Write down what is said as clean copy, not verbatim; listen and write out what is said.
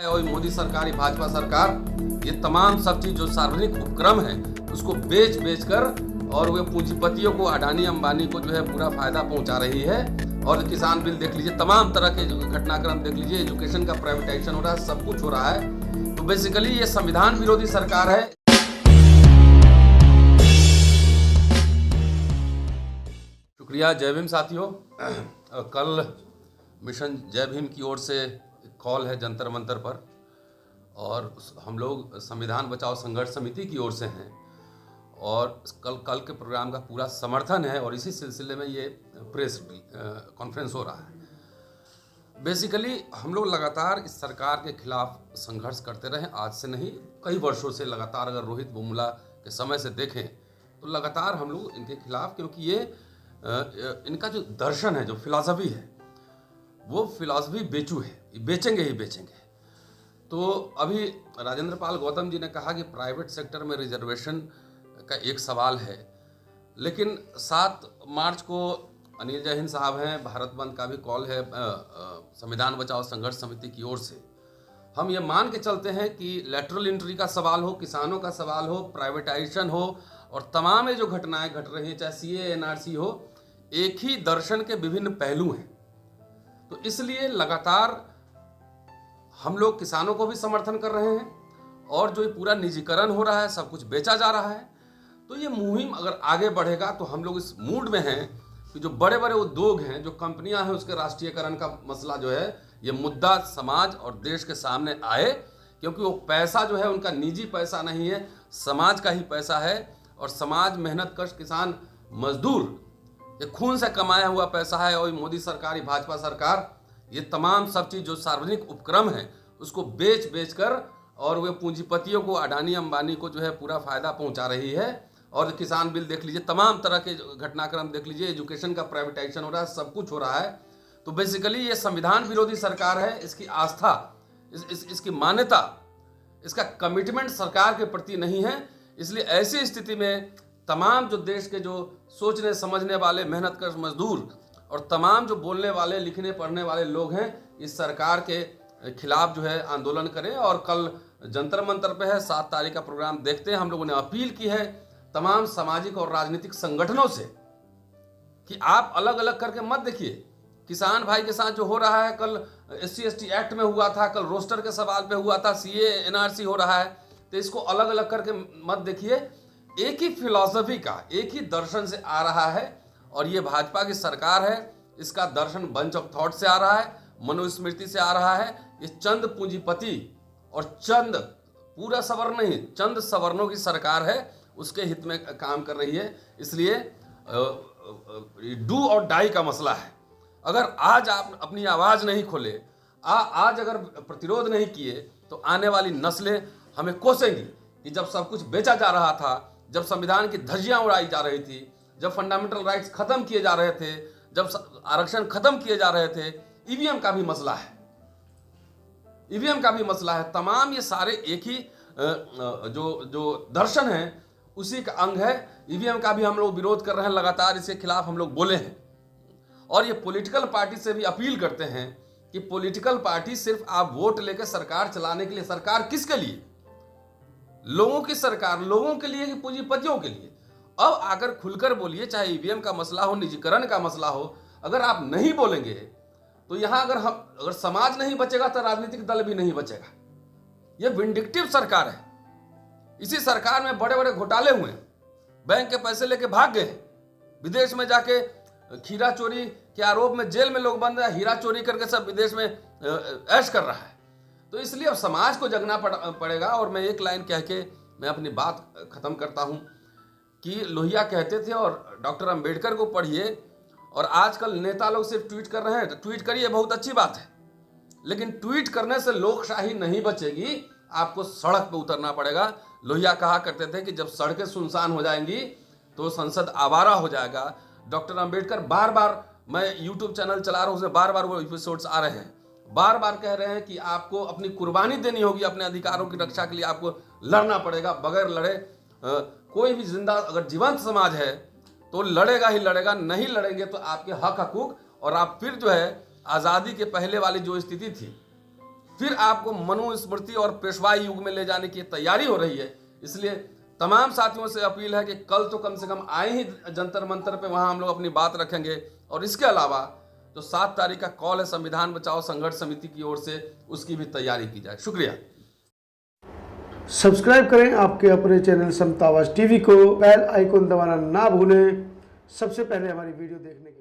और मोदी सरकार, ये भाजपा सरकार, ये तमाम सब चीज जो सार्वजनिक उपक्रम है उसको बेच कर और वे पूंजीपतियों को, अडानी अंबानी को जो है पूरा फायदा पहुंचा रही है। और किसान बिल देख लीजिए, तमाम तरह के घटनाक्रम देख लीजिए, एजुकेशन का प्राइवेटाइजेशन हो रहा है, सब कुछ हो रहा है। तो बेसिकली ये संविधान विरोधी सरकार है। शुक्रिया। जय भीम साथियों। कल मिशन जय भीम की ओर से कॉल है जंतर मंतर पर, और हम लोग संविधान बचाओ संघर्ष समिति की ओर से हैं, और कल के प्रोग्राम का पूरा समर्थन है, और इसी सिलसिले में ये प्रेस कॉन्फ्रेंस हो रहा है। बेसिकली हम लोग लगातार इस सरकार के खिलाफ संघर्ष करते रहे, आज से नहीं, कई वर्षों से लगातार। अगर रोहित वेमुला के समय से देखें तो लगातार हम लोग इनके खिलाफ, क्योंकि ये इनका जो दर्शन है, जो फिलॉसफी है, वो फिलॉसफी बेचू है, बेचेंगे ही बेचेंगे। तो अभी राजेंद्र पाल गौतम जी ने कहा कि प्राइवेट सेक्टर में रिजर्वेशन का एक सवाल है, लेकिन 7 मार्च को अनिल जैन साहब हैं, भारत बंद का भी कॉल है संविधान बचाओ संघर्ष समिति की ओर से। हम ये मान के चलते हैं कि लेटरल एंट्री का सवाल हो, किसानों का सवाल हो, प्राइवेटाइजेशन हो, और तमाम ये जो घटनाएं घट रही हैं, चाहे सीए एनआरसी हो, एक ही दर्शन के विभिन्न पहलू हैं। तो इसलिए लगातार हम लोग किसानों को भी समर्थन कर रहे हैं, और जो ये पूरा निजीकरण हो रहा है, सब कुछ बेचा जा रहा है, तो ये मुहिम अगर आगे बढ़ेगा तो हम लोग इस मूड में हैं कि जो बड़े बड़े उद्योग हैं, जो कंपनियां हैं, उसके राष्ट्रीयकरण का मसला जो है, ये मुद्दा समाज और देश के सामने आए, क्योंकि वो पैसा जो है उनका निजी पैसा नहीं है, समाज का ही पैसा है। और समाज, मेहनतकश किसान मजदूर, ये खून से कमाया हुआ पैसा है। और मोदी सरकार, ये भाजपा सरकार, ये तमाम सब चीज जो सार्वजनिक उपक्रम है उसको बेच कर और वे पूंजीपतियों को, अडानी अंबानी को जो है पूरा फायदा पहुंचा रही है। और किसान बिल देख लीजिए, तमाम तरह के घटनाक्रम देख लीजिए, एजुकेशन का प्राइवेटाइजेशन हो रहा है, सब कुछ हो रहा है। तो बेसिकली ये संविधान विरोधी सरकार है। इसकी आस्था, इसकी मान्यता, इसका कमिटमेंट सरकार के प्रति नहीं है। इसलिए ऐसी स्थिति में तमाम जो देश के जो सोचने समझने वाले मेहनतकश मजदूर और तमाम जो बोलने वाले, लिखने पढ़ने वाले लोग हैं, इस सरकार के खिलाफ जो है आंदोलन करें। और कल जंतर मंतर पे है, 7 तारीख का प्रोग्राम देखते हैं। हम लोगों ने अपील की है तमाम सामाजिक और राजनीतिक संगठनों से कि आप अलग अलग करके मत देखिए। किसान भाई के साथ जो हो रहा है, कल SC/ST एक्ट में हुआ था, कल रोस्टर के सवाल पे हुआ था, CA NRC हो रहा है, तो इसको अलग अलग करके मत देखिए। एक ही फिलॉसफी का, एक ही दर्शन से आ रहा है, और ये भाजपा की सरकार है। इसका दर्शन बंच ऑफ थॉट से आ रहा है, मनुस्मृति से आ रहा है। ये चंद पूंजीपति और चंद, पूरा सवर्ण नहीं, चंद सवर्णों की सरकार है, उसके हित में काम कर रही है। इसलिए डू और डाई का मसला है। अगर आज आप अपनी आवाज नहीं खोले, आज अगर प्रतिरोध नहीं किए, तो आने वाली नस्लें हमें कोसेंगी कि जब सब कुछ बेचा जा रहा था, जब संविधान की धज्जियां उड़ाई जा रही थी, जब फंडामेंटल राइट्स खत्म किए जा रहे थे, जब आरक्षण खत्म किए जा रहे थे। ईवीएम का भी मसला है, ईवीएम का भी मसला है। तमाम ये सारे एक ही जो दर्शन है, उसी का अंग है। ईवीएम का भी हम लोग विरोध कर रहे हैं, लगातार इसके खिलाफ हम लोग बोले हैं। और ये पॉलिटिकल पार्टी से भी अपील करते हैं कि पॉलिटिकल पार्टी सिर्फ आप वोट लेकर सरकार चलाने के लिए, सरकार किसके लिए? लोगों की सरकार, लोगों के लिए कि पूंजीपतियों के लिए? अब आकर खुलकर बोलिए, चाहे ईवीएम का मसला हो, निजीकरण का मसला हो। अगर आप नहीं बोलेंगे तो यहां अगर समाज नहीं बचेगा तो राजनीतिक दल भी नहीं बचेगा। यह विंडिक्टिव सरकार है। इसी सरकार में बड़े बड़े घोटाले हुए, बैंक के पैसे लेके भाग गए, विदेश में जाके खीरा चोरी के आरोप में जेल में लोग बंद है, हीरा चोरी करके सब विदेश में ऐश कर रहा है। तो इसलिए अब समाज को जगना पड़ेगा। और मैं एक लाइन कह के मैं अपनी बात खत्म करता हूं कि लोहिया कहते थे, और डॉक्टर अंबेडकर को पढ़िए। और आजकल नेता लोग सिर्फ ट्वीट कर रहे हैं, तो ट्वीट करिए, बहुत अच्छी बात है, लेकिन ट्वीट करने से लोकशाही नहीं बचेगी, आपको सड़क पे उतरना पड़ेगा। लोहिया कहा करते थे कि जब सड़कें सुनसान हो जाएंगी तो संसद आवारा हो जाएगा। डॉक्टर अंबेडकर बार बार, मैं यूट्यूब चैनल चला रहा हूँ, उसमें बार बार वो एपिसोड्स आ रहे हैं, बार बार कह रहे हैं कि आपको अपनी कुर्बानी देनी होगी, अपने अधिकारों की रक्षा के लिए आपको लड़ना पड़ेगा। बगैर लड़े कोई भी जिंदा, अगर जीवंत समाज है तो लड़ेगा ही लड़ेगा, नहीं लड़ेंगे तो आपके हक हकूक, और आप फिर जो है आज़ादी के पहले वाली जो स्थिति थी, फिर आपको मनुस्मृति और पेशवाई युग में ले जाने की तैयारी हो रही है। इसलिए तमाम साथियों से अपील है कि कल तो कम से कम आए ही जंतर मंतर पे, वहां हम लोग अपनी बात रखेंगे। और इसके अलावा जो 7 तारीख का कॉल है संविधान बचाओ संघर्ष समिति की ओर से, उसकी भी तैयारी की जाए। शुक्रिया। सब्सक्राइब करें आपके अपने चैनल समता आवाज टीवी को, बेल आइकन दबाना ना भूलें सबसे पहले हमारी वीडियो देखने के लिए।